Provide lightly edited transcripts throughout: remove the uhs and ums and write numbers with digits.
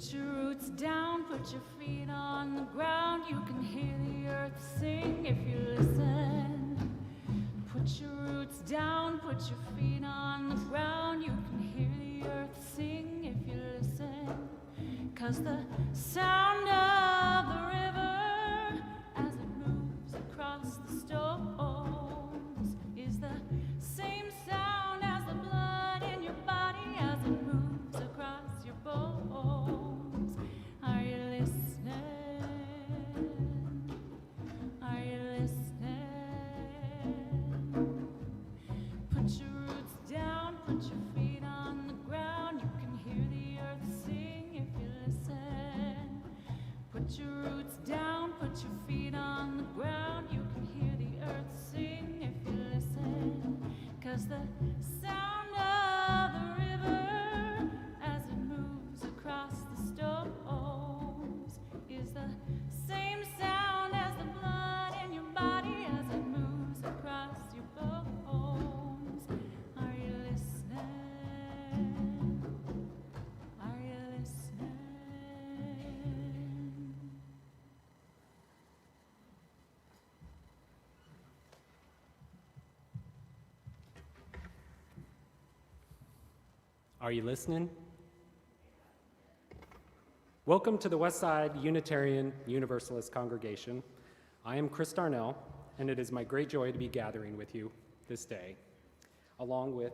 Put your roots down, put your feet on the ground. You can hear the earth sing if you listen. Put your roots down, put your feet on the ground. You can hear the earth sing if you listen. 'Cause the sound of the river as it moves across the stones is the same sound as the blood in your body as it moves across your bones. Are you listening? Are you listening? Put your roots down, put your feet on the ground. You can hear the earth sing if you listen. Put your roots down, put your feet on the ground. You can hear the earth sing if you listen. 'Cause the sound of the river as it moves across the stones is the same sound as the blood in your body as it moves across your bones. Are you listening? Are you listening? Are you listening? Welcome to the Westside Unitarian Universalist Congregation. I am Chris Darnell, and it is my great joy to be gathering with you this day, along with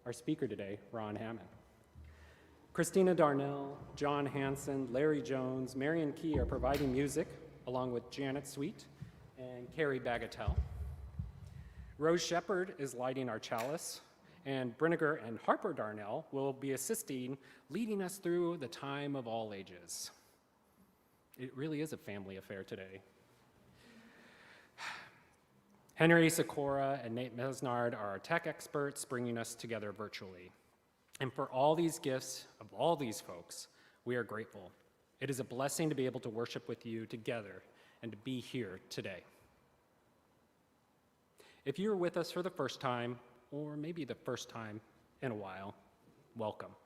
our speaker today, Ron Hammond. Christina Darnell, John Hanson, Larry Jones, Marion Key are providing music, along with Janet Sweet and Carrie Bagatelle. Rose Shepard is lighting our chalice, and Brinniger and Harper Darnell will be assisting, leading us through the time of all ages. It really is a family affair today. Henry Sikora and Nate Mesnard are our tech experts, bringing us together virtually. And for all these gifts of all these folks, we are grateful. It is a blessing to be able to worship with you together and to be here today. If you're with us for the first time, or maybe the first time in a while, welcome.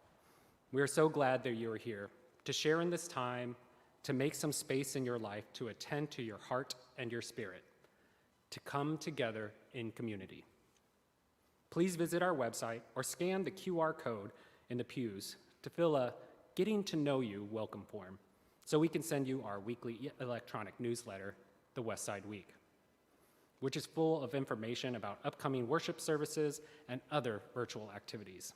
We are so glad that you are here to share in this time, to make some space in your life, to attend to your heart and your spirit, to come together in community. Please visit our website or scan the QR code in the pews to fill a Getting to Know You welcome form so we can send you our weekly electronic newsletter, The Westside Week, which is full of information about upcoming worship services and other virtual activities.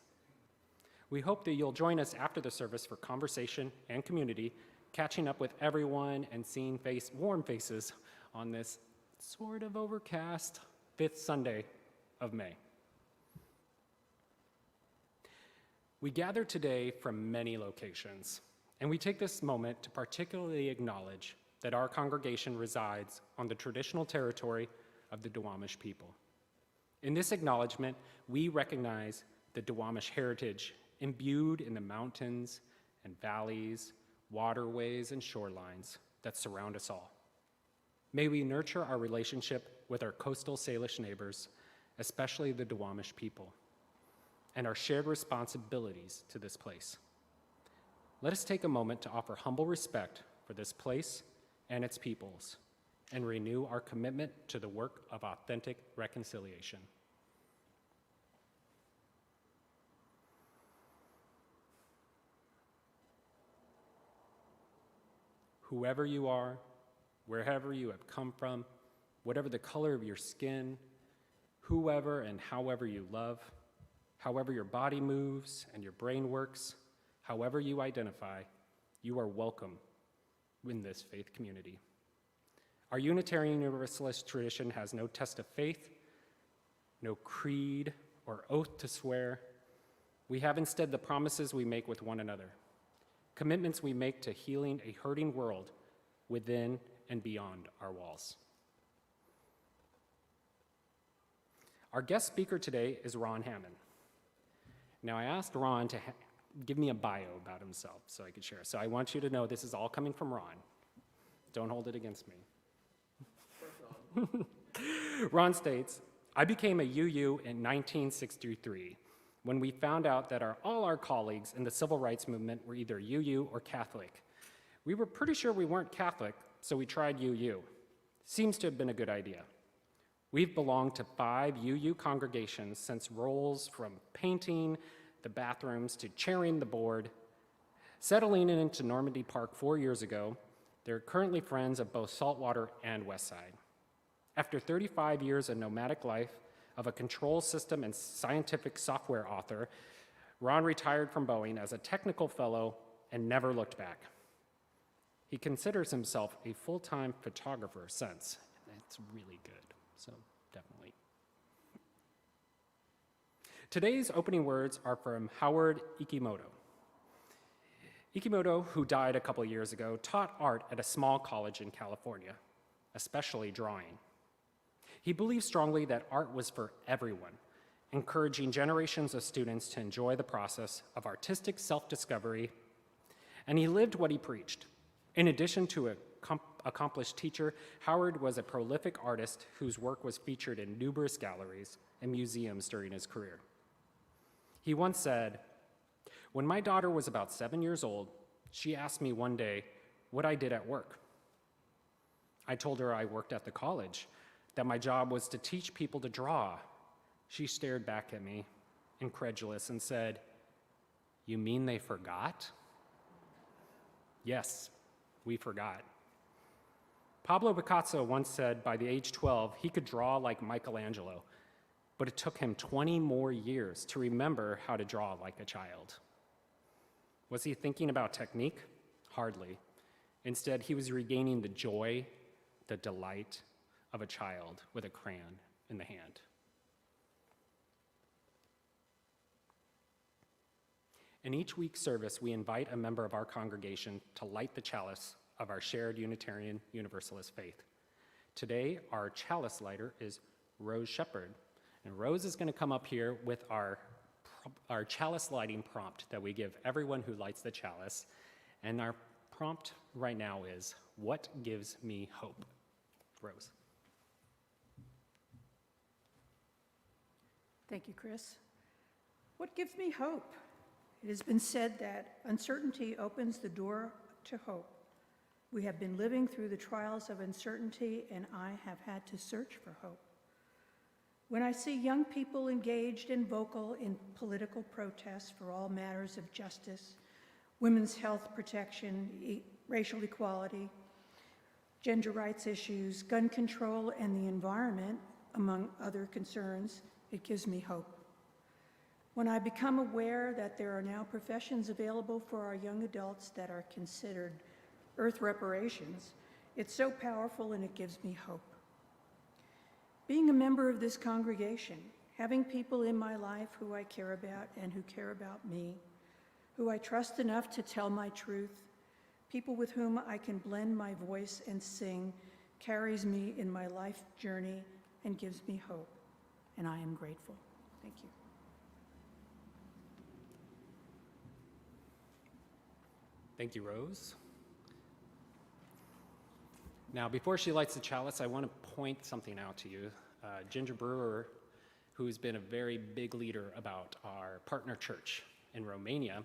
We hope that you'll join us after the service for conversation and community, catching up with everyone and seeing warm faces on this sort of overcast 5th Sunday of May. We gather today from many locations, and we take this moment to particularly acknowledge that our congregation resides on the traditional territory of the Duwamish people. In this acknowledgement, we recognize the Duwamish heritage imbued in the mountains and valleys, waterways, and shorelines that surround us all. May we nurture our relationship with our coastal Salish neighbors, especially the Duwamish people, and our shared responsibilities to this place. Let us take a moment to offer humble respect for this place and its peoples, and renew our commitment to the work of authentic reconciliation. Whoever you are, wherever you have come from, whatever the color of your skin, whoever and however you love, however your body moves and your brain works, however you identify, you are welcome in this faith community. Our Unitarian Universalist tradition has no test of faith, no creed or oath to swear. We have instead the promises we make with one another, commitments we make to healing a hurting world within and beyond our walls. Our guest speaker today is Ron Hammond. Now, I asked Ron to give me a bio about himself so I could share. So I want you to know this is all coming from Ron. Don't hold it against me. Ron states, I became a UU in 1963 when we found out that all our colleagues in the civil rights movement were either UU or Catholic. We were pretty sure we weren't Catholic, so we tried UU. Seems to have been a good idea. We've belonged to 5 UU congregations since roles from painting the bathrooms to chairing the board. Settling into Normandy Park 4 years ago, they're currently friends of both Saltwater and Westside. After 35 years of nomadic life, of a control system and scientific software author, Ron retired from Boeing as a technical fellow and never looked back. He considers himself a full-time photographer since. That's really good, so definitely. Today's opening words are from Howard Ikimoto. Ikimoto, who died a couple years ago, taught art at a small college in California, especially drawing. He believed strongly that art was for everyone, encouraging generations of students to enjoy the process of artistic self-discovery, and he lived what he preached. In addition to an accomplished teacher, Howard was a prolific artist whose work was featured in numerous galleries and museums during his career. He once said, "When my daughter was about 7 years old, she asked me one day what I did at work. I told her I worked at the college, that my job was to teach people to draw. She stared back at me, incredulous, and said, 'You mean they forgot?' Yes, we forgot." Pablo Picasso once said by the age 12 he could draw like Michelangelo, but it took him 20 more years to remember how to draw like a child. Was he thinking about technique? Hardly. Instead, he was regaining the joy, the delight of a child with a crayon in the hand. In each week's service, we invite a member of our congregation to light the chalice of our shared Unitarian Universalist faith. Today, our chalice lighter is Rose Shepard, and Rose is going to come up here with our chalice lighting prompt that we give everyone who lights the chalice, and our prompt right now is, "What gives me hope?" Rose. Thank you, Chris. What gives me hope? It has been said that uncertainty opens the door to hope. We have been living through the trials of uncertainty, and I have had to search for hope. When I see young people engaged and vocal in political protests for all matters of justice, women's health protection, racial equality, gender rights issues, gun control, and the environment, among other concerns, it gives me hope. When I become aware that there are now professions available for our young adults that are considered earth reparations, it's so powerful and it gives me hope. Being a member of this congregation, having people in my life who I care about and who care about me, who I trust enough to tell my truth, people with whom I can blend my voice and sing, carries me in my life journey and gives me hope. And I am grateful. Thank you. Thank you, Rose. Now, before she lights the chalice, I want to point something out to you. Ginger Brewer, who's been a very big leader about our partner church in Romania,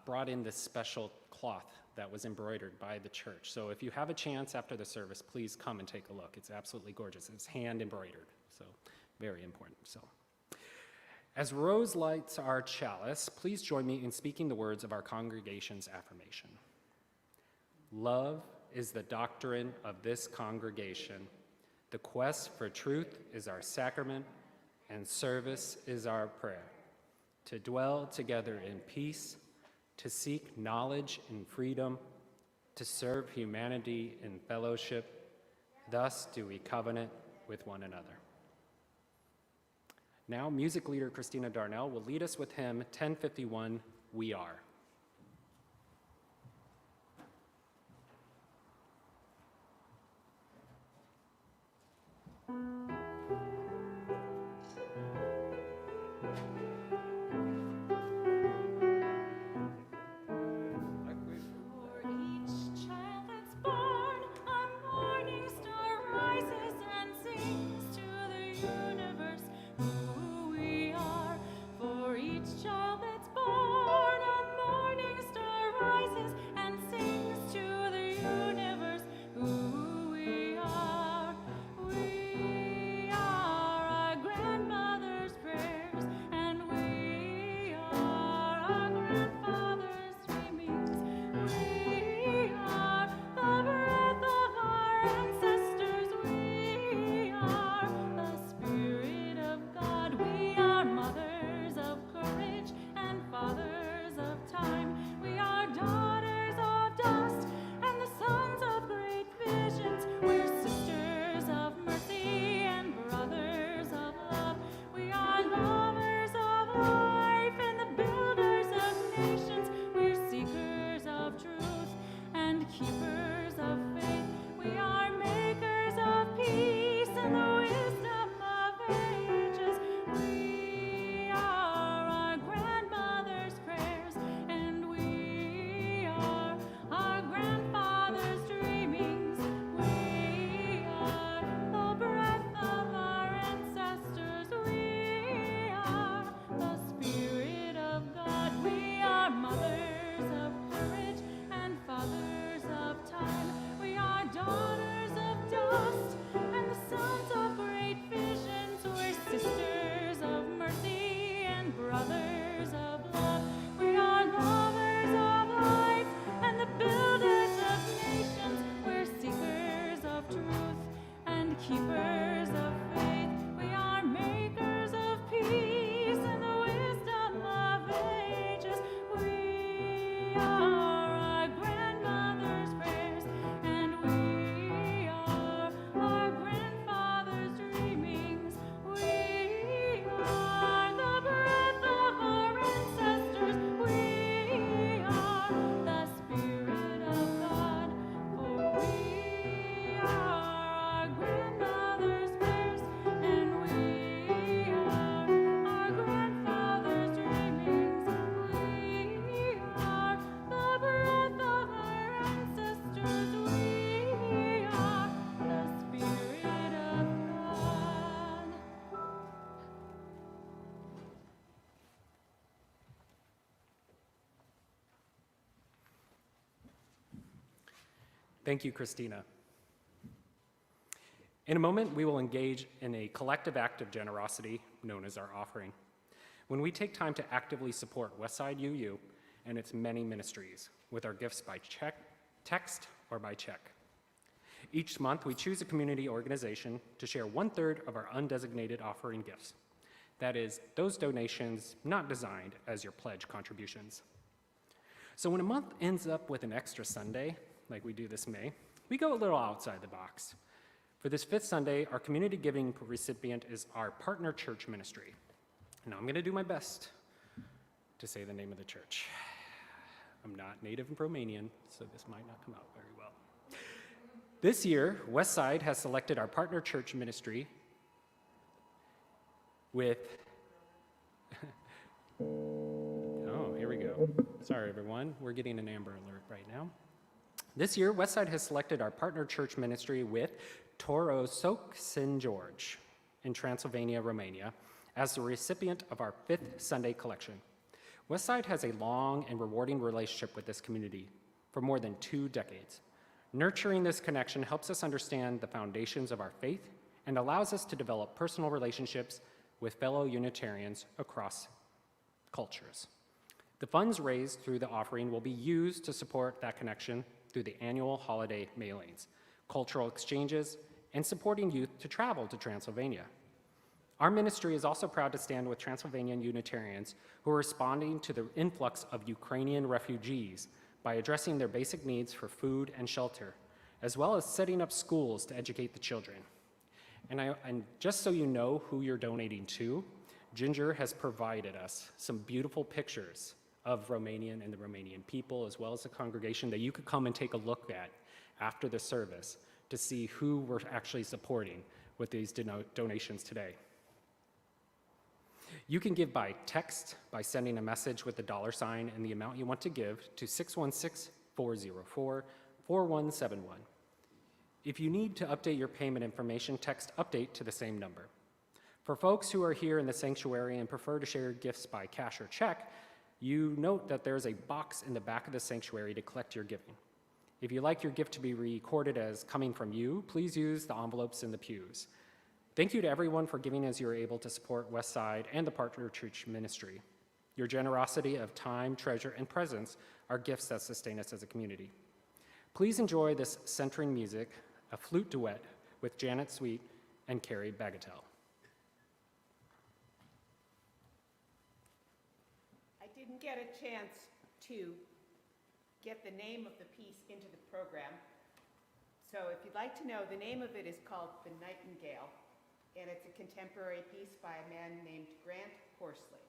brought in this special cloth that was embroidered by the church. So if you have a chance after the service, please come and take a look. It's absolutely gorgeous. It's hand embroidered, so very important. So, as Rose lights our chalice, please join me in speaking the words of our congregation's affirmation. Love is the doctrine of this congregation. The quest for truth is our sacrament, and service is our prayer. To dwell together in peace, to seek knowledge in freedom, to serve humanity in fellowship, thus do we covenant with one another. Now, music leader Christina Darnell will lead us with hymn 1051, We Are. For each Thank you, Christina. In a moment, we will engage in a collective act of generosity known as our offering, when we take time to actively support Westside UU and its many ministries with our gifts by check, text, or by check. Each month, we choose a community organization to share 1/3 of our undesignated offering gifts. That is, those donations not designed as your pledge contributions. So when a month ends up with an extra Sunday, like we do this May, we go a little outside the box. For this 5th Sunday, our community giving recipient is our partner church ministry. Now I'm gonna do my best to say the name of the church. I'm not native Romanian, so this might not come out very well. This year, Westside has selected our partner church ministry with, oh, here we go. Sorry, everyone. We're getting an Amber Alert right now. This year, Westside has selected our partner church ministry with Torosok St. George in Transylvania, Romania, as the recipient of our 5th Sunday collection. Westside has a long and rewarding relationship with this community for more than 2 decades. Nurturing this connection helps us understand the foundations of our faith and allows us to develop personal relationships with fellow Unitarians across cultures. The funds raised through the offering will be used to support that connection through the annual holiday mailings, cultural exchanges, and supporting youth to travel to Transylvania. Our ministry is also proud to stand with Transylvanian Unitarians who are responding to the influx of Ukrainian refugees by addressing their basic needs for food and shelter, as well as setting up schools to educate the children. And just so you know who you're donating to, Ginger has provided us some beautiful pictures of Romanian and the Romanian people, as well as the congregation, that you could come and take a look at after the service to see who we're actually supporting with these donations today. You can give by text by sending a message with the $sign and the amount you want to give to 616-404-4171. If you need to update your payment information, text update to the same number. For folks who are here in the sanctuary and prefer to share gifts by cash or check, you note that there's a box in the back of the sanctuary to collect your giving. If you'd like your gift to be recorded as coming from you, please use the envelopes in the pews. Thank you to everyone for giving as you are able to support Westside and the Partner Church Ministry. Your generosity of time, treasure, and presence are gifts that sustain us as a community. Please enjoy this centering music, a flute duet with Janet Sweet and Carrie Bagatelle. I didn't get a chance to get the name of the piece into the program, so if you'd like to know, the name of it is called The Nightingale, and it's a contemporary piece by a man named Grant Horsley.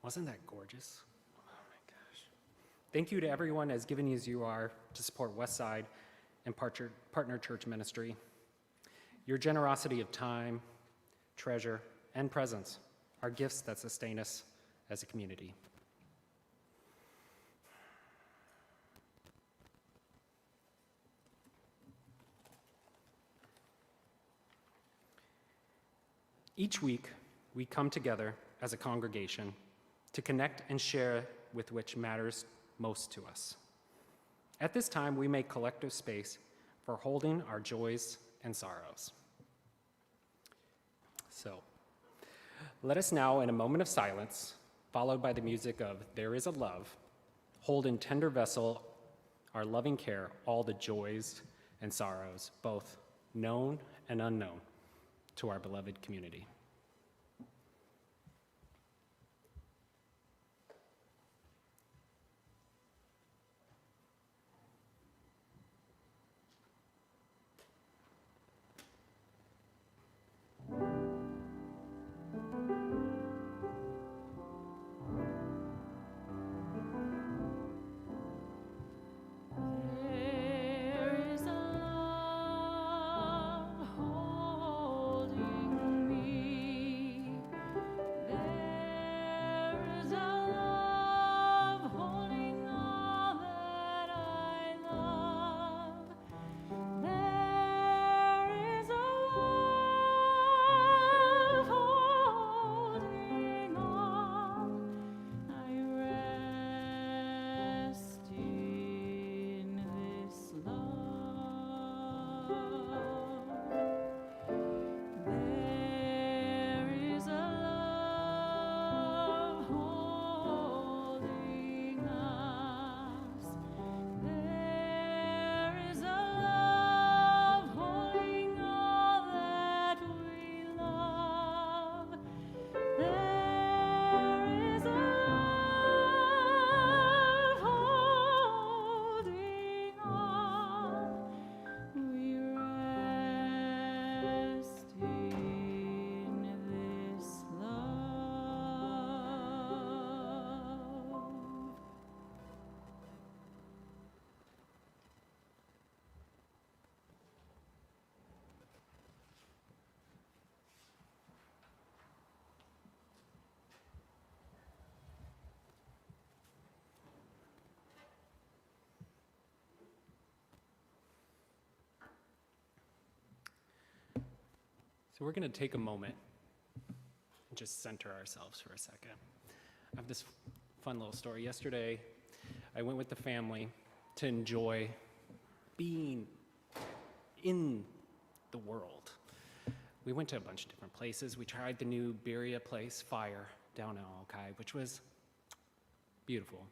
Wasn't that gorgeous? Oh my gosh. Thank you to everyone as giving as you are to support Westside and Partner Church Ministry. Your generosity of time, treasure, and presence are gifts that sustain us as a community. Each week, we come together as a congregation to connect and share with which matters most to us. At this time, we make collective space for holding our joys and sorrows. So, let us now, in a moment of silence, followed by the music of There Is a Love, hold in tender vessel our loving care all the joys and sorrows, both known and unknown, to our beloved community. There is a love holding me. There is a love holding all that I love. There is a love holding all. I rest in this love. There is a love holding us. There is a love holding all that we love. There is a love holding all. We rest in this love. So we're going to take a moment and just center ourselves for a second. I have this fun little story. Yesterday, I went with the family to enjoy being in the world. We went to a bunch of different places. We tried the new birria place, Fire, down in Alki, which was beautiful.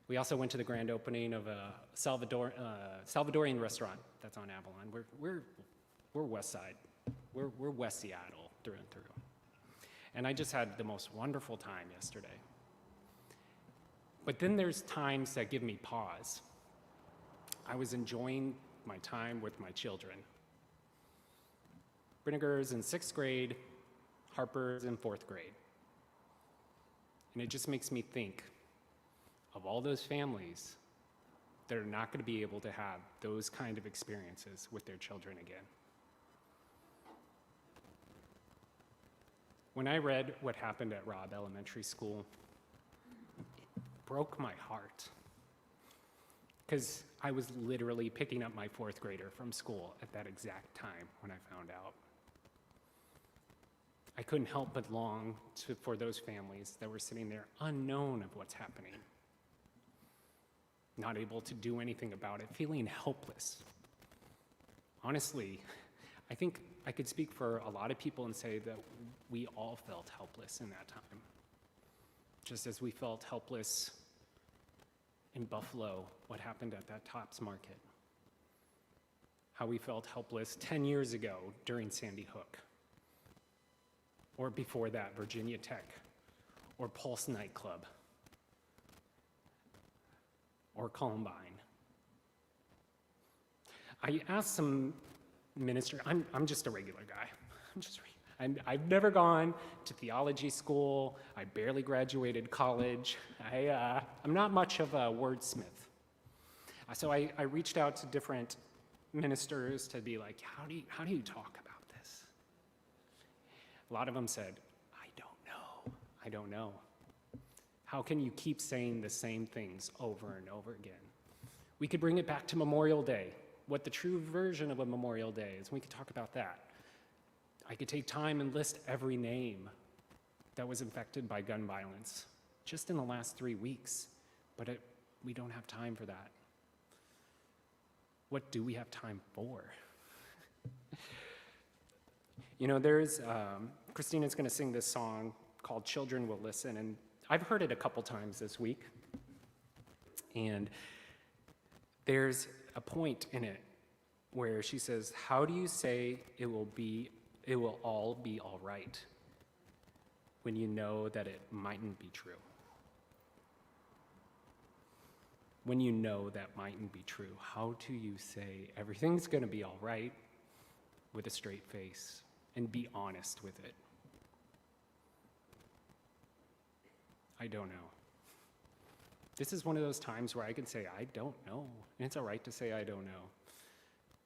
We also went to the grand opening of a Salvadorian restaurant that's on Avalon. We're West Side. We're West Seattle through and through. And I just had the most wonderful time yesterday. But then there's times that give me pause. I was enjoying my time with my children. Brinegar's in 6th grade, Harper's in 4th grade. And it just makes me think of all those families that are not going to be able to have those kind of experiences with their children again. When I read what happened at Robb Elementary School, it broke my heart. Because I was literally picking up my 4th grader from school at that exact time when I found out. I couldn't help but long for those families that were sitting there unknown of what's happening, not able to do anything about it, feeling helpless. Honestly, I think I could speak for a lot of people and say that we all felt helpless in that time. Just as we felt helpless in Buffalo, what happened at that Tops Market. How we felt helpless 10 years ago during Sandy Hook. Or before that, Virginia Tech, or Pulse nightclub, or Columbine. I asked some minister, I'm just a regular guy. I've never gone to theology school. I barely graduated college. I'm not much of a wordsmith. So I reached out to different ministers to be like, how do you talk about this? A lot of them said, I don't know. How can you keep saying the same things over and over again? We could bring it back to Memorial Day, what the true version of a Memorial Day is. We could talk about that. I could take time and list every name that was infected by gun violence just in the last 3 weeks, but we don't have time for that. What do we have time for? You know, Christina's going to sing this song called Children Will Listen, and I've heard it a couple times this week. And there's a point in it where she says, how do you say it will all be all right when you know that it mightn't be true? When you know that mightn't be true, how do you say everything's going to be all right with a straight face and be honest with it? I don't know. This is one of those times where I can say, I don't know. And it's all right to say, I don't know.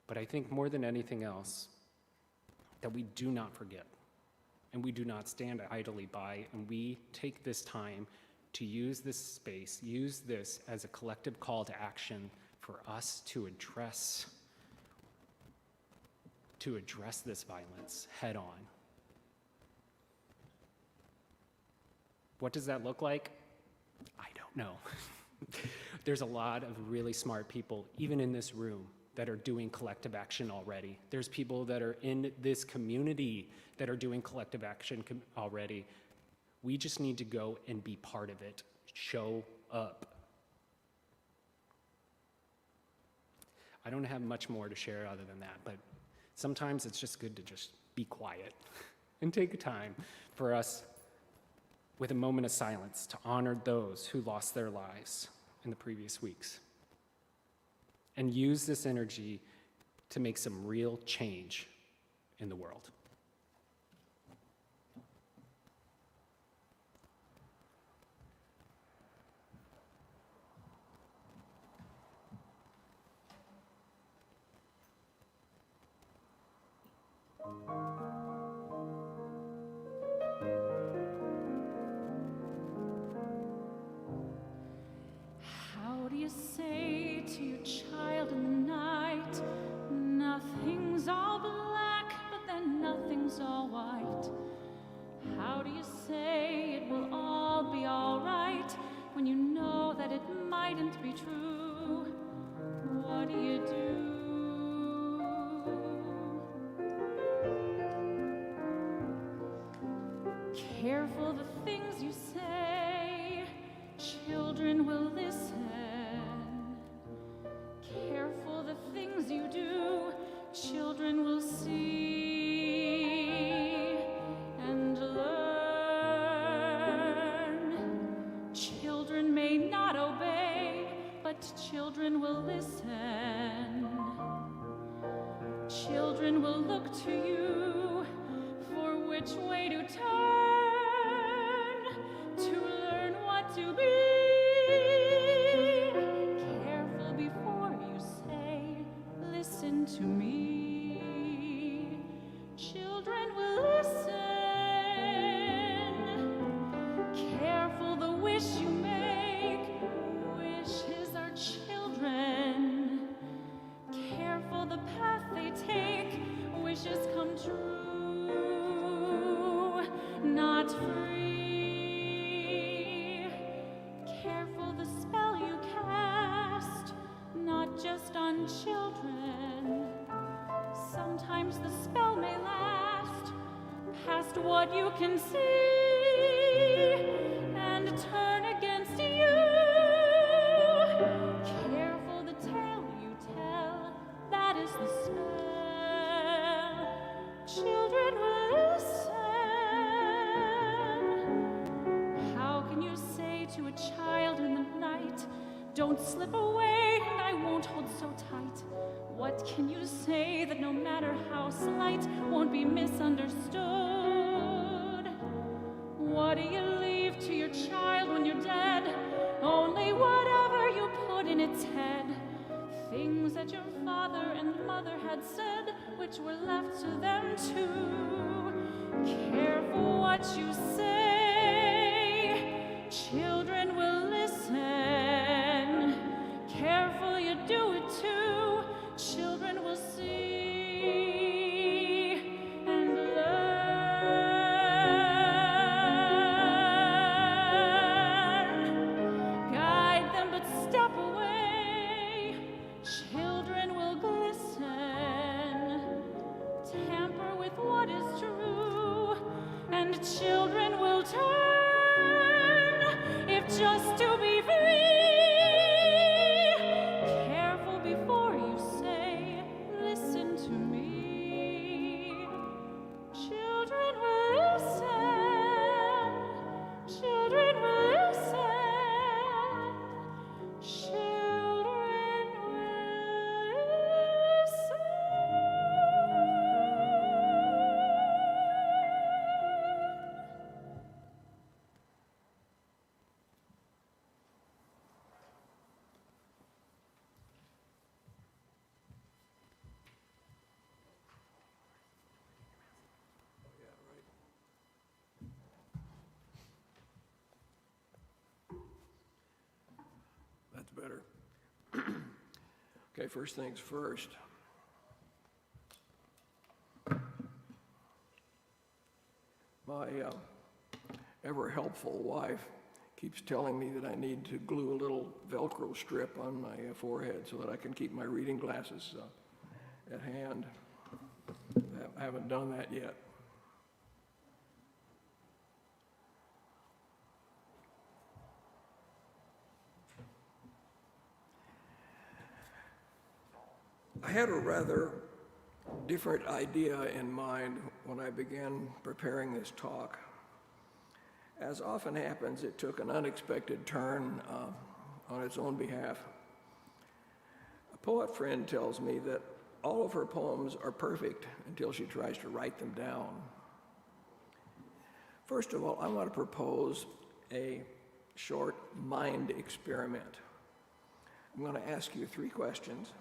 But I think more than anything else, that we do not forget and we do not stand idly by, and we take this time to use this space, use this as a collective call to action for us to address this violence head on. What does that look like? I don't know. There's a lot of really smart people, even in this room, that are doing collective action already. There's people that are in this community that are doing collective action already. We just need to go and be part of it. Show up. I don't have much more to share other than that, but sometimes it's just good to just be quiet and take time for us with a moment of silence to honor those who lost their lives in the previous weeks. And use this energy to make some real change in the world. How do you say to your child in the night, nothing's all black, but then nothing's all white? How do you say it will all be all right when you know that it mightn't be true? What do you do? Careful the things you say, children will listen. Careful the things you do, children will see and learn. Children may not obey, but children will listen. Children will look to you for which way to turn, to learn what to be. Careful before you say, listen to me. Children will listen. Careful the wish you make, wishes are children. Careful the path they take, wishes come true, not free. Careful the spell you cast, not just on children. Sometimes the spell may last past what you can see and turn against you. Careful the tale you tell, that is the spell. Children will listen. How can you say to a child in the night, don't slip away and I won't hold so tight? What can you say that no matter how slight won't be misunderstood? do you leave to your child when you're dead? Only whatever you put in its head. Things that your father and mother had said, which were left to them too. Careful what you say, children will listen. Careful you do it too, children will see and learn. Guide them but step away, children will glisten. Tamper with what is true, and children will turn, if just to be free. Careful before you say, listen to me. Children will listen, children will listen, children will listen. That's better. Okay, first things first. My ever helpful wife keeps telling me that I need to glue a little Velcro strip on my forehead so that I can keep my reading glasses at hand. I haven't done that yet. I had a rather different idea in mind when I began preparing this talk. As often happens, it took an unexpected turn on its own behalf. A poet friend tells me that all of her poems are perfect until she tries to write them down. First of all, I want to propose a short mind experiment. I'm going to ask you 3 questions.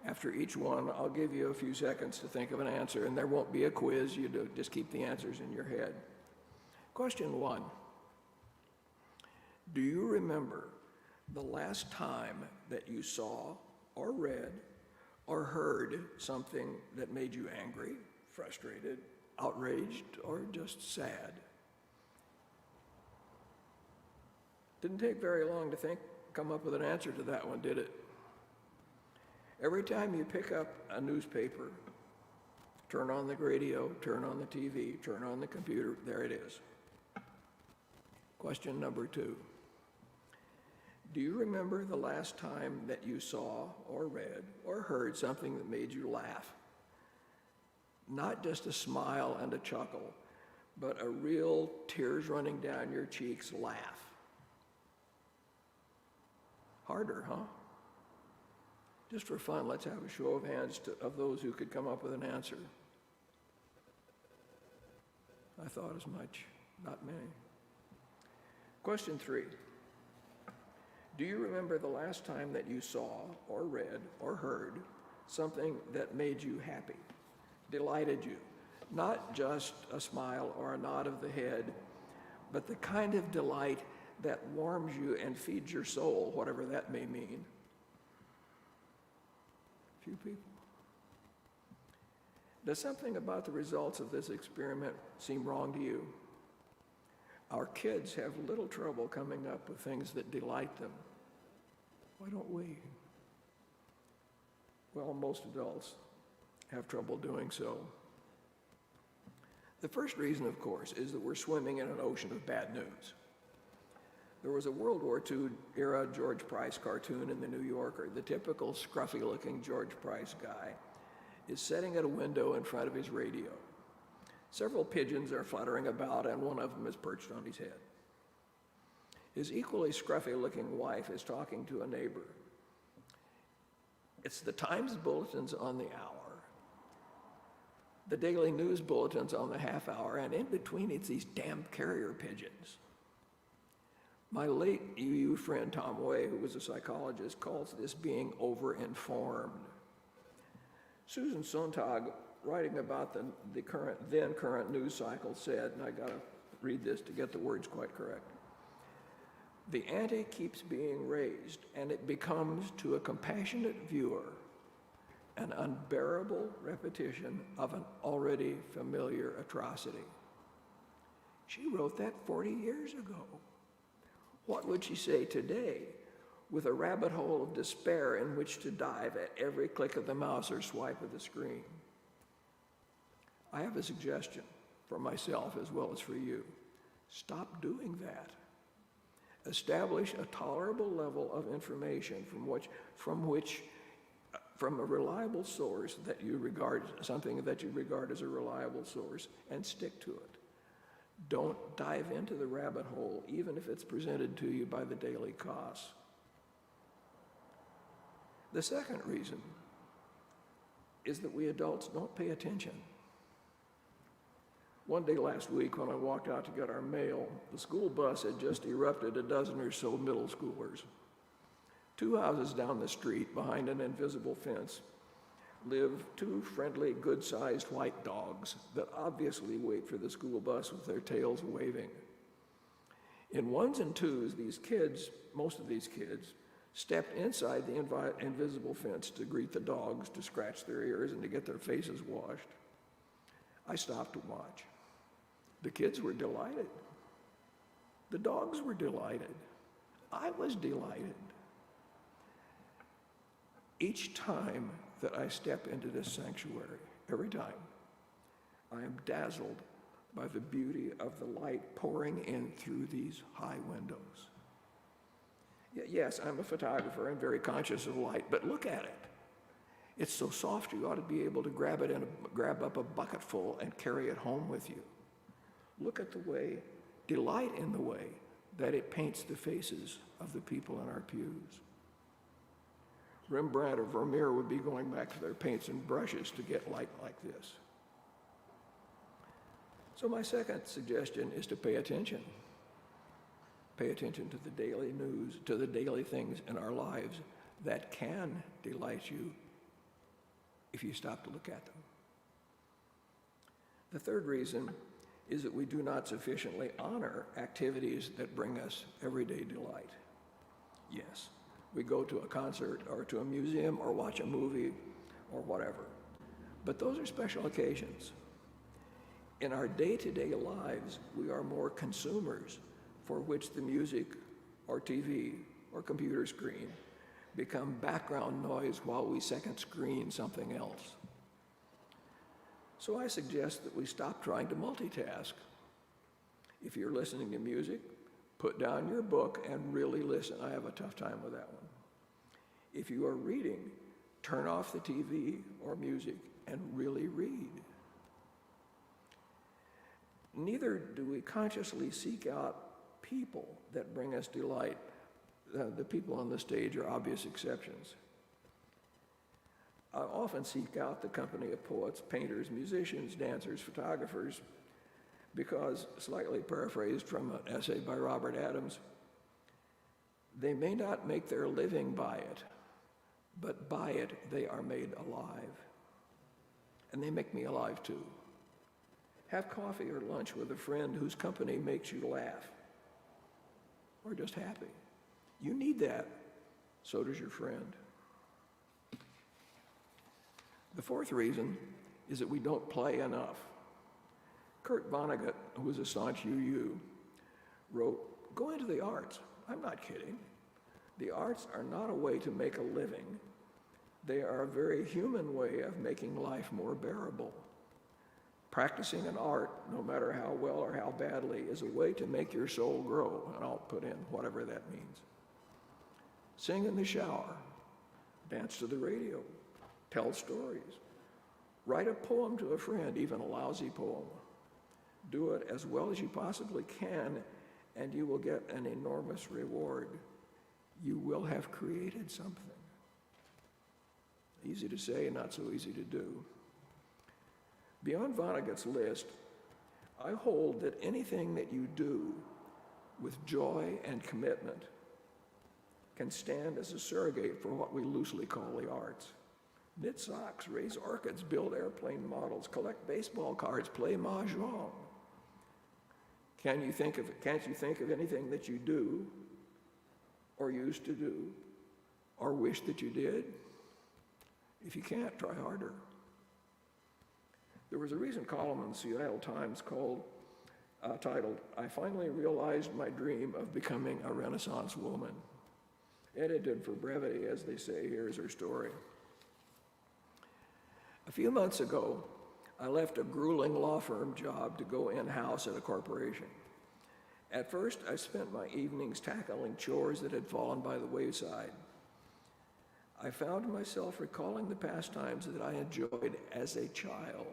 After each one, I'll give you a few seconds to think of an answer, and there won't be a quiz. You just keep the answers in your head. Question 1. Do you remember the last time that you saw or read or heard something that made you angry, frustrated, outraged, or just sad? Didn't take very long to come up with an answer to that one, did it? Every time you pick up a newspaper, turn on the radio, turn on the TV, turn on the computer, there it is. Question number 2. Do you remember the last time that you saw or read or heard something that made you laugh? Not just a smile and a chuckle, but a real tears running down your cheeks laugh. Harder, huh? Just for fun, let's have a show of hands of those who could come up with an answer. I thought as much, not many. Question 3. Do you remember the last time that you saw or read or heard something that made you happy, delighted you? Not just a smile or a nod of the head, but the kind of delight that warms you and feeds your soul, whatever that may mean. Few people. Does something about the results of this experiment seem wrong to you? Our kids have little trouble coming up with things that delight them. Why don't we? Well, most adults have trouble doing so. The first reason, of course, is that we're swimming in an ocean of bad news. There was a World War II era George Price cartoon in the New Yorker. The typical scruffy-looking George Price guy is sitting at a window in front of his radio. Several pigeons are fluttering about, and one of them is perched on his head. His equally scruffy-looking wife is talking to a neighbor. It's the Times bulletins on the hour. the daily news bulletins on the half hour, and in between it's these damn carrier pigeons. My late UU friend Tom Way, who was a psychologist, calls this being over-informed. Susan Sontag, writing about the then current news cycle, said, and I gotta read this to get the words quite correct, "The ante keeps being raised, and it becomes, to a compassionate viewer, an unbearable repetition of an already familiar atrocity." She wrote that 40 years ago. What would she say today with a rabbit hole of despair in which to dive at every click of the mouse or swipe of the screen? I have a suggestion for myself as well as for you. Stop doing that. Establish a tolerable level of information from a reliable source that you regard, something that you regard as a reliable source, and stick to it. Don't dive into the rabbit hole, even if it's presented to you by the Daily Kos. The second reason is that we adults don't pay attention. One day last week when I walked out to get our mail, the school bus had just erupted a dozen or so middle schoolers. 2 houses down the street, behind an invisible fence, live 2 friendly, good-sized white dogs that obviously wait for the school bus with their tails waving. In ones and twos, most of these kids, stepped inside the invisible fence to greet the dogs, to scratch their ears, and to get their faces washed. I stopped to watch. The kids were delighted. The dogs were delighted. I was delighted. Each time that I step into this sanctuary, every time, I am dazzled by the beauty of the light pouring in through these high windows. Yes, I'm a photographer and very conscious of light, but look at it. It's so soft you ought to be able to grab up a bucketful and carry it home with you. Look at delight in the way that it paints the faces of the people in our pews. Rembrandt or Vermeer would be going back to their paints and brushes to get light like this. So my second suggestion is to pay attention. Pay attention to the daily news, to the daily things in our lives that can delight you if you stop to look at them. The third reason is that we do not sufficiently honor activities that bring us everyday delight. Yes, we go to a concert or to a museum or watch a movie or whatever, but those are special occasions. In our day-to-day lives, we are more consumers for which the music or TV or computer screen become background noise while we second screen something else. So I suggest that we stop trying to multitask. If you're listening to music, put down your book and really listen. I have a tough time with that one. If you are reading, turn off the TV or music and really read. Neither do we consciously seek out people that bring us delight. The people on the stage are obvious exceptions. I often seek out the company of poets, painters, musicians, dancers, photographers, because, slightly paraphrased from an essay by Robert Adams, they may not make their living by it, but by it they are made alive. And they make me alive too. Have coffee or lunch with a friend whose company makes you laugh, or just happy. You need that. So does your friend. The fourth reason is that we don't play enough. Kurt Vonnegut, who was a staunch UU, wrote, "Go into the arts." I'm not kidding. The arts are not a way to make a living. They are a very human way of making life more bearable. Practicing an art, no matter how well or how badly, is a way to make your soul grow, and I'll put in whatever that means. Sing in the shower, dance to the radio, tell stories, write a poem to a friend, even a lousy poem. Do it as well as you possibly can, and you will get an enormous reward. You will have created something. Easy to say, not so easy to do. Beyond Vonnegut's list, I hold that anything that you do with joy and commitment can stand as a surrogate for what we loosely call the arts. Knit socks, raise orchids, build airplane models, collect baseball cards, play mahjong. Can't you think of anything that you do, or used to do, or wish that you did? If you can't, try harder. There was a recent column in the Seattle Times titled, "I Finally Realized My Dream of Becoming a Renaissance Woman." Edited for brevity, as they say. Here's her story. A few months ago, I left a grueling law firm job to go in-house at a corporation. At first, I spent my evenings tackling chores that had fallen by the wayside. I found myself recalling the pastimes that I enjoyed as a child.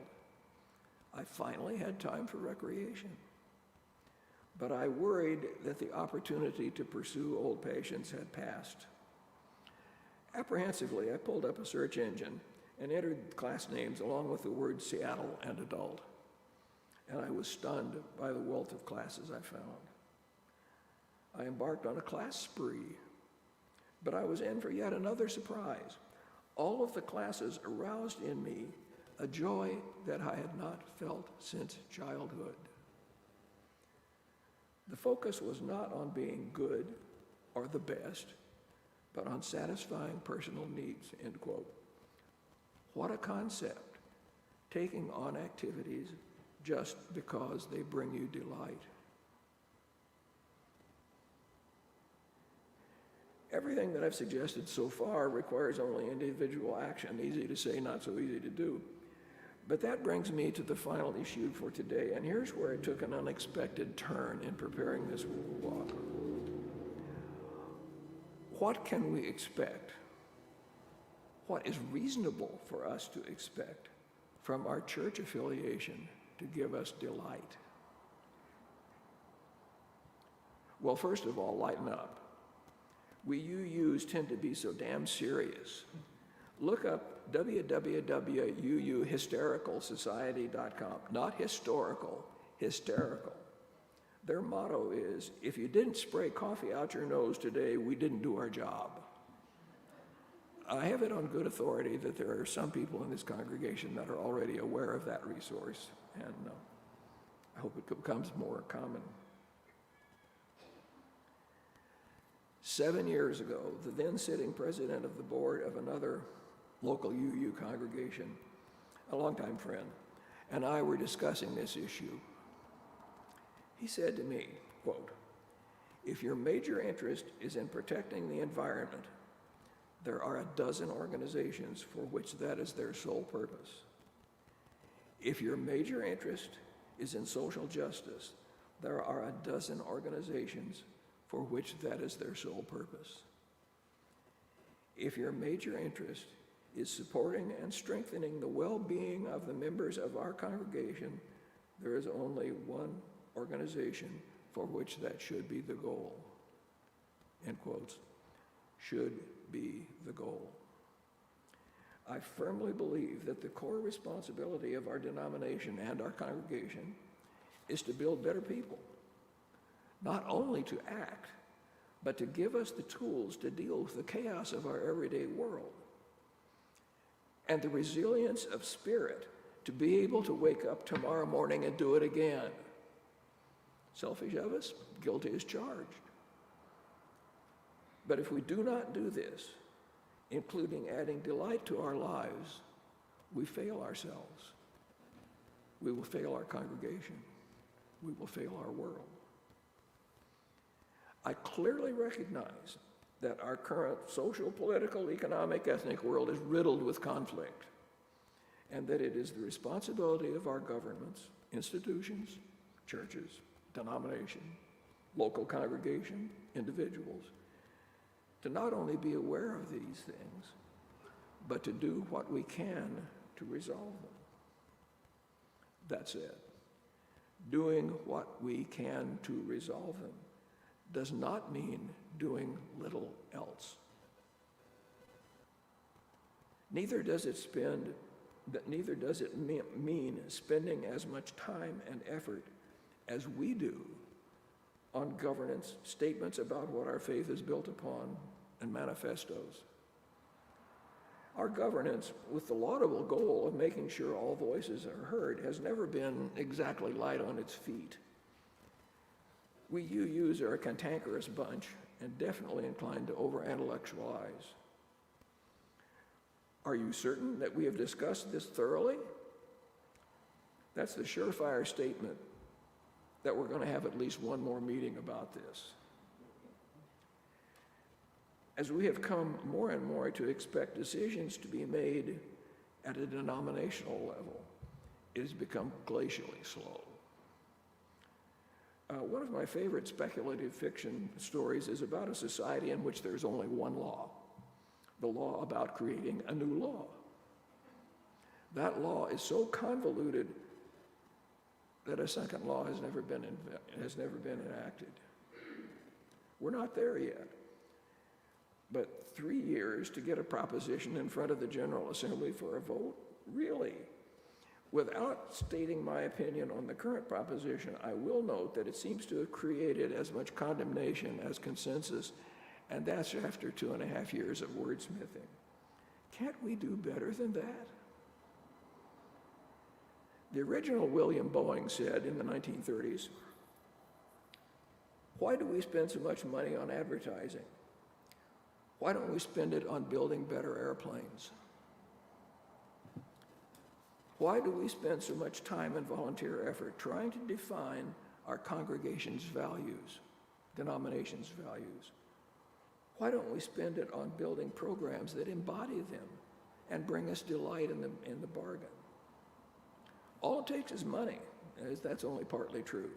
I finally had time for recreation. But I worried that the opportunity to pursue old passions had passed. Apprehensively, I pulled up a search engine and entered class names along with the words Seattle and adult. And I was stunned by the wealth of classes I found. I embarked on a class spree, but I was in for yet another surprise. All of the classes aroused in me a joy that I had not felt since childhood. The focus was not on being good or the best, but on satisfying personal needs, end quote. What a concept, taking on activities just because they bring you delight. Everything that I've suggested so far requires only individual action, easy to say, not so easy to do. But that brings me to the final issue for today, and here's where it took an unexpected turn in preparing this walk. What can we expect? What is reasonable for us to expect from our church affiliation to give us delight? Well, first of all, lighten up. We UUs tend to be so damn serious. Look up www.uuhystericalsociety.com. Not historical, hysterical. Their motto is, if you didn't spray coffee out your nose today, we didn't do our job. I have it on good authority that there are some people in this congregation that are already aware of that resource, and I hope it becomes more common. 7 years ago, the then sitting president of the board of another local UU congregation, a longtime friend, and I were discussing this issue. He said to me, quote, "If your major interest is in protecting the environment, there are a dozen organizations for which that is their sole purpose. If your major interest is in social justice, there are a dozen organizations for which that is their sole purpose. If your major interest is supporting and strengthening the well-being of the members of our congregation, there is only one organization for which that should be the goal." End quotes. Should be the goal. I firmly believe that the core responsibility of our denomination and our congregation is to build better people, not only to act, but to give us the tools to deal with the chaos of our everyday world and the resilience of spirit to be able to wake up tomorrow morning and do it again. Selfish of us, guilty as charged. But if we do not do this, including adding delight to our lives, we fail ourselves. We will fail our congregation. We will fail our world. I clearly recognize that our current social, political, economic, ethnic world is riddled with conflict, and that it is the responsibility of our governments, institutions, churches, denomination, local congregation, individuals, to not only be aware of these things, but to do what we can to resolve them. That's it. Doing what we can to resolve them does not mean doing little else. Neither does it spend neither does it mean spending as much time and effort as we do on governance, statements about what our faith is built upon, and manifestos. Our governance, with the laudable goal of making sure all voices are heard, has never been exactly light on its feet. We UUs are a cantankerous bunch and definitely inclined to over-intellectualize. Are you certain that we have discussed this thoroughly? That's the surefire statement that we're going to have at least one more meeting about this. As we have come more and more to expect decisions to be made at a denominational level, it has become glacially slow. One of my favorite speculative fiction stories is about a society in which there's only one law, the law about creating a new law. That law is so convoluted that a second law has never been enacted. We're not there yet. But 3 years to get a proposition in front of the General Assembly for a vote? Really? Without stating my opinion on the current proposition, I will note that it seems to have created as much condemnation as consensus, and that's after 2.5 years of wordsmithing. Can't we do better than that? The original William Boeing said in the 1930s, "Why do we spend so much money on advertising? Why don't we spend it on building better airplanes? Why do we spend so much time and volunteer effort trying to define our congregation's values, denomination's values? Why don't we spend it on building programs that embody them and bring us delight in the bargain? All it takes is money, as that's only partly true.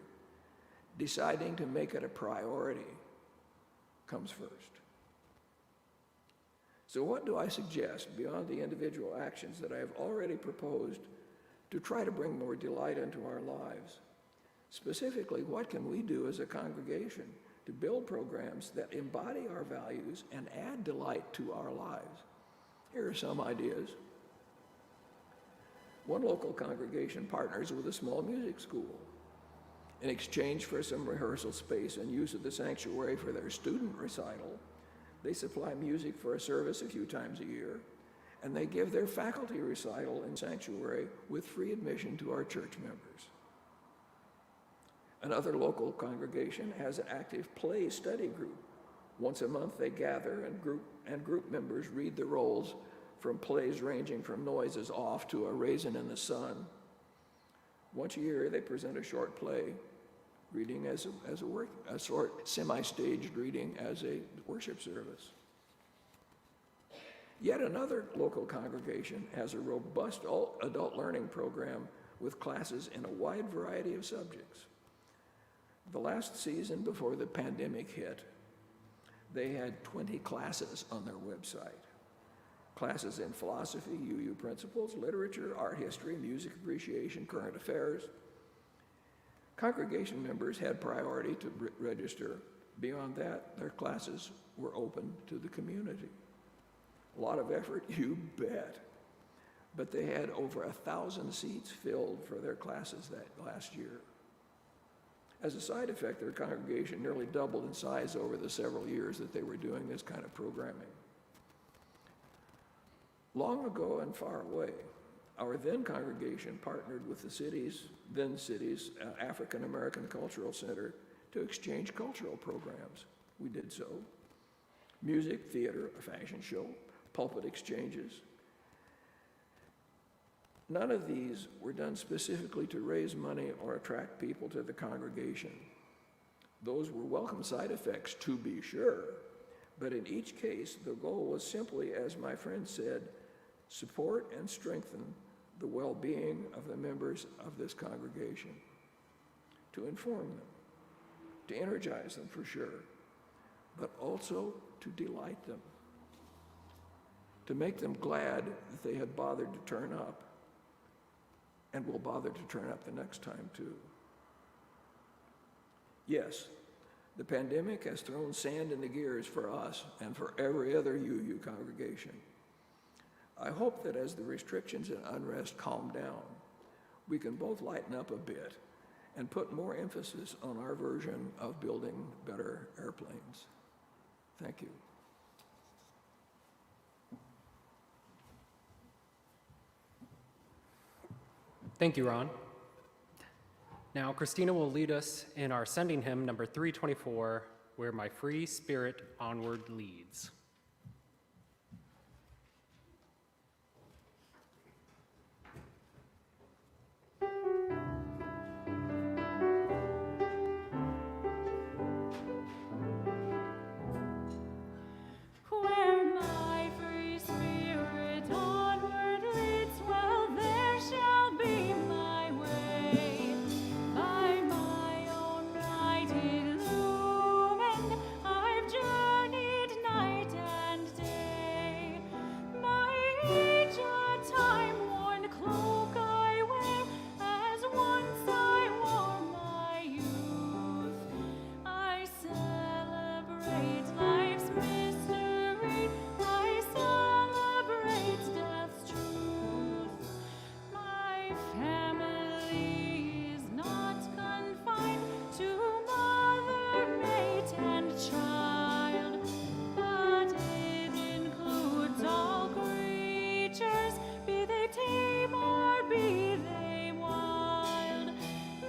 Deciding to make it a priority comes first." So what do I suggest beyond the individual actions that I have already proposed to try to bring more delight into our lives? Specifically, what can we do as a congregation to build programs that embody our values and add delight to our lives? Here are some ideas. One local congregation partners with a small music school. In exchange for some rehearsal space and use of the sanctuary for their student recital, they supply music for a service a few times a year, and they give their faculty recital in sanctuary with free admission to our church members. Another local congregation has an active play study group. Once a month they gather and group members read the roles from plays ranging from Noises Off to A Raisin in the Sun. Once a year they present a short play, reading as a short semi-staged reading as a worship service. Yet another local congregation has a robust adult learning program with classes in a wide variety of subjects. The last season before the pandemic hit, they had 20 classes on their website. Classes in philosophy, UU principles, literature, art history, music appreciation, current affairs. Congregation members had priority to register. Beyond that, their classes were open to the community. A lot of effort, you bet. But they had over 1,000 seats filled for their classes that last year. As a side effect, their congregation nearly doubled in size over the several years that they were doing this kind of programming. Long ago and far away, our then congregation partnered with the then city's African American Cultural Center to exchange cultural programs. We did so. Music, theater, a fashion show, pulpit exchanges. None of these were done specifically to raise money or attract people to the congregation. Those were welcome side effects, to be sure, but in each case, the goal was simply, as my friend said, support and strengthen the well-being of the members of this congregation, to inform them, to energize them for sure, but also to delight them, to make them glad that they had bothered to turn up and will bother to turn up the next time too. Yes, the pandemic has thrown sand in the gears for us and for every other UU congregation. I hope that as the restrictions and unrest calm down, we can both lighten up a bit and put more emphasis on our version of building better airplanes. Thank you. Thank you, Ron. Now, Christina will lead us in our sending hymn number 324, Where My Free Spirit Onward Leads. Where my free spirit onward leads, well, there shall be my way. By my own right illumined, I've journeyed night and day. My age a time-worn cloak I wear, as once I wore my youth. I celebrate life's mystery, I celebrate death's truth. My family is not confined to mother, mate, and child, but it includes all creatures, be they tame or be they wild.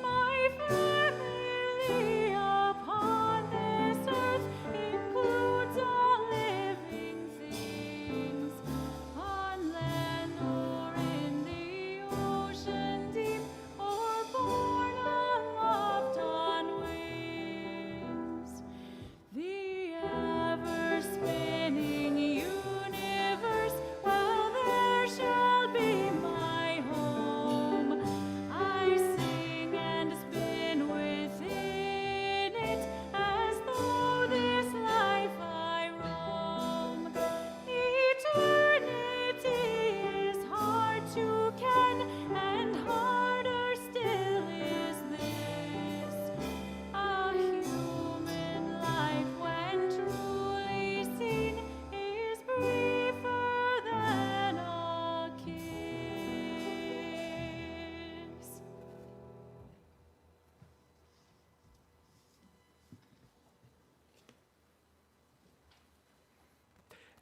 My family upon this earth includes all living things, on land or in the ocean deep, or born aloft on wings. The ever-spinning universe, well, there shall be my home. I sing and spin within it, as though this life I roam. Eternity is hard to ken, and harder still is this. A human life, when truly seen, is briefer than a kiss.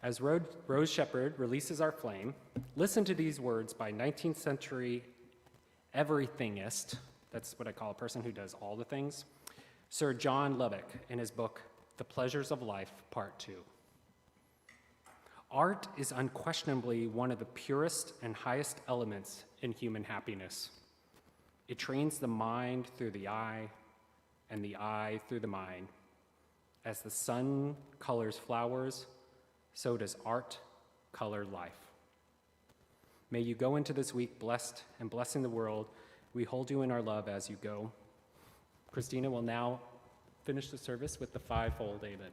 As Rose Shepherd releases our flame, listen to these words by 19th century everythingist, that's what I call a person who does all the things, Sir John Lubbock, in his book, The Pleasures of Life, Part 2. Art is unquestionably one of the purest and highest elements in human happiness. It trains the mind through the eye, and the eye through the mind. As the sun colors flowers, so does art color life. May you go into this week blessed and blessing the world. We hold you in our love as you go. Christina will now finish the service with the fivefold amen.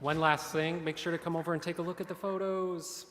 One last thing, make sure to come over and take a look at the photos.